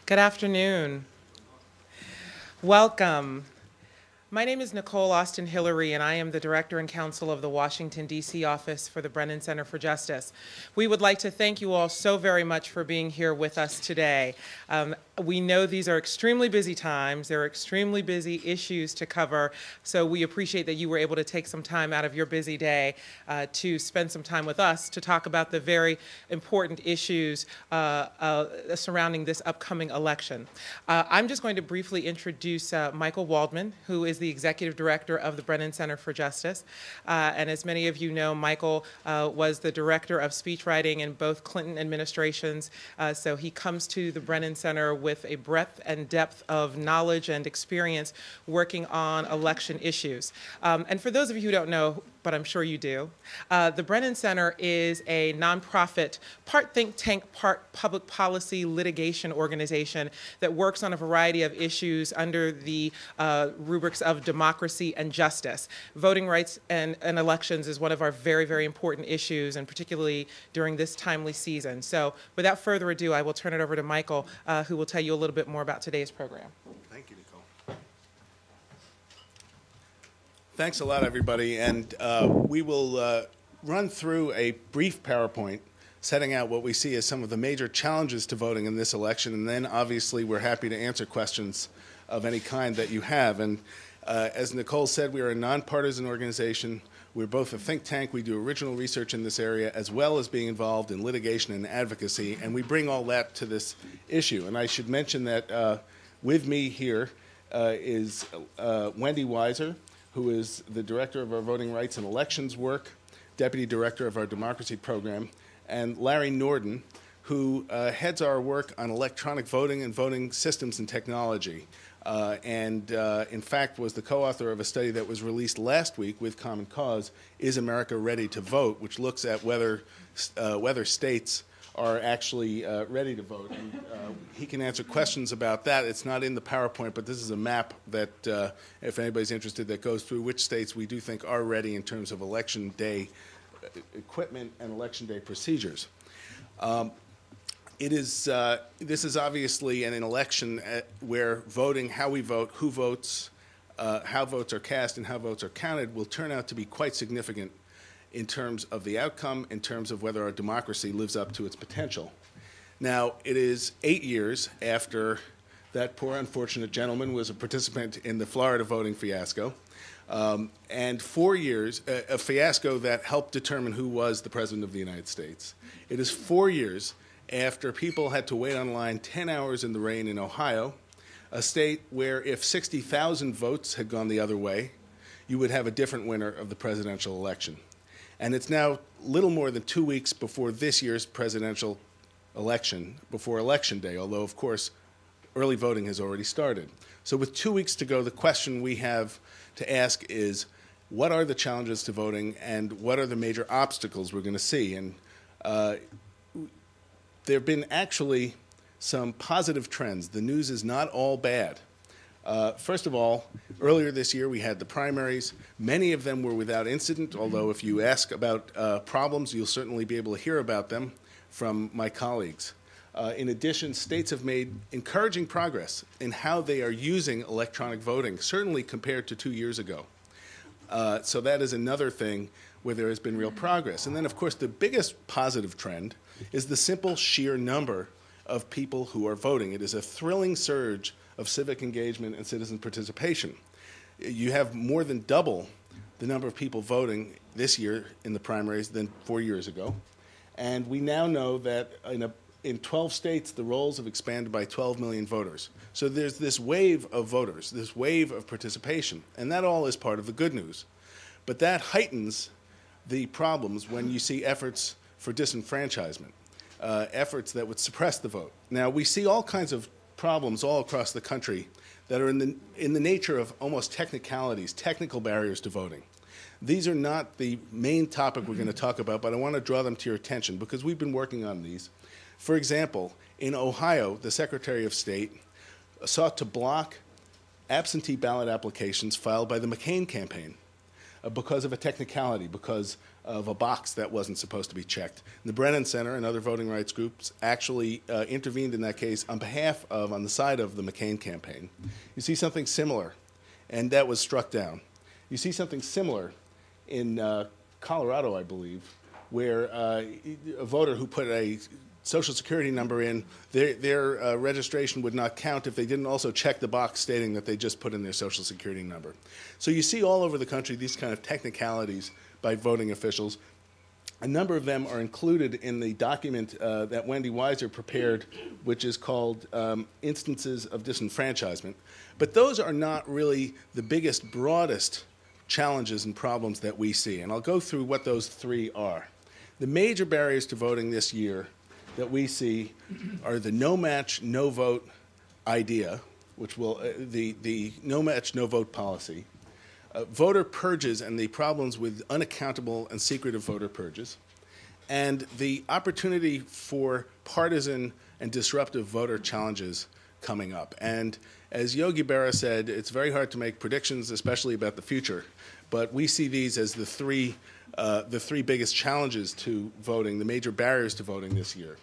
Good afternoon. Welcome. My name is Nicole Austin Hillary, and I am the Director and Counsel of the Washington, D.C. office for the Brennan Center for Justice. We would like to thank you all so very much for being here with us today. We know these are extremely busy times. There are extremely busy issues to cover, so we appreciate that you were able to take some time out of your busy day to spend some time with us to talk about the very important issues surrounding this upcoming election. I'm just going to briefly introduce Michael Waldman, who is the Executive Director of the Brennan Center for Justice. And as many of you know, Michael was the Director of Speechwriting in both Clinton administrations, so he comes to the Brennan Center with a breadth and depth of knowledge and experience working on election issues. And for those of you who don't know, but I'm sure you do, the Brennan Center is a nonprofit, part think tank, part public policy litigation organization that works on a variety of issues under the rubrics of democracy and justice. Voting rights and elections is one of our very, very important issues, and particularly during this timely season. So without further ado, I will turn it over to Michael, who will tell you a little bit more about today's program. Thank you, Nicole. Thanks a lot, everybody. And we will run through a brief PowerPoint setting out what we see as some of the major challenges to voting in this election. And then, obviously, we're happy to answer questions of any kind that you have. And as Nicole said, we are a nonpartisan organization. We're both a think tank. We do original research in this area, as well as being involved in litigation and advocacy. And we bring all that to this issue. And I should mention that with me here is Wendy Weiser, who is the Director of our Voting Rights and Elections work, Deputy Director of our Democracy Program, and Larry Norden, who heads our work on electronic voting and voting systems and technology. In fact, was the co-author of a study that was released last week with Common Cause, Is America Ready to Vote?, which looks at whether states are actually ready to vote. And, he can answer questions about that. It's not in the PowerPoint, but this is a map that, if anybody's interested, that goes through which states we do think are ready in terms of election day equipment and election day procedures. This is obviously an election where voting, how we vote, who votes, how votes are cast, and how votes are counted will turn out to be quite significant in terms of the outcome, in terms of whether our democracy lives up to its potential. Now, it is 8 years after that poor, unfortunate gentleman was a participant in the Florida voting fiasco, and 4 years, a fiasco that helped determine who was the President of the United States. It is 4 years after people had to wait online 10 hours in the rain in Ohio, a state where if 60,000 votes had gone the other way, you would have a different winner of the presidential election. And it's now little more than 2 weeks before this year's presidential election, before Election Day, although, of course, early voting has already started. So with 2 weeks to go, the question we have to ask is, what are the challenges to voting, and what are the major obstacles we're going to see? And there have been actually some positive trends. The news is not all bad. First of all, earlier this year we had the primaries. Many of them were without incident, although if you ask about problems, you'll certainly be able to hear about them from my colleagues. In addition, states have made encouraging progress in how they are using electronic voting, certainly compared to 2 years ago. So that is another thing where there has been real progress. And then, of course, the biggest positive trend is the simple sheer number of people who are voting. It is a thrilling surge of civic engagement and citizen participation. You have more than double the number of people voting this year in the primaries than 4 years ago. And we now know that in 12 states, the rolls have expanded by 12 million voters. So there's this wave of voters, this wave of participation, and that all is part of the good news. But that heightens the problems when you see efforts for disenfranchisement, efforts that would suppress the vote. Now, we see all kinds of problems all across the country that are in the nature of almost technicalities, technical barriers to voting. These are not the main topic we're going to talk about, but I want to draw them to your attention because we've been working on these. For example, in Ohio, the Secretary of State sought to block absentee ballot applications filed by the McCain campaign. because of a technicality, because of a box that wasn't supposed to be checked. And the Brennan Center and other voting rights groups actually intervened in that case on the side of the McCain campaign. You see something similar, and that was struck down. You see something similar in Colorado, I believe, where a voter who put a Social Security number in, their registration would not count if they didn't also check the box stating that they just put in their Social Security number. So you see all over the country these kind of technicalities by voting officials. A number of them are included in the document that Wendy Weiser prepared, which is called Instances of Disenfranchisement. But those are not really the biggest, broadest challenges and problems that we see. And I'll go through what those three are. The major barriers to voting this year that we see are the no-match, no-vote idea, which will the no-match, no-vote policy, voter purges and the problems with unaccountable and secretive voter purges, and the opportunity for partisan and disruptive voter challenges coming up. And as Yogi Berra said, it's very hard to make predictions, especially about the future, but we see these as the three biggest challenges to voting, the major barriers to voting this year.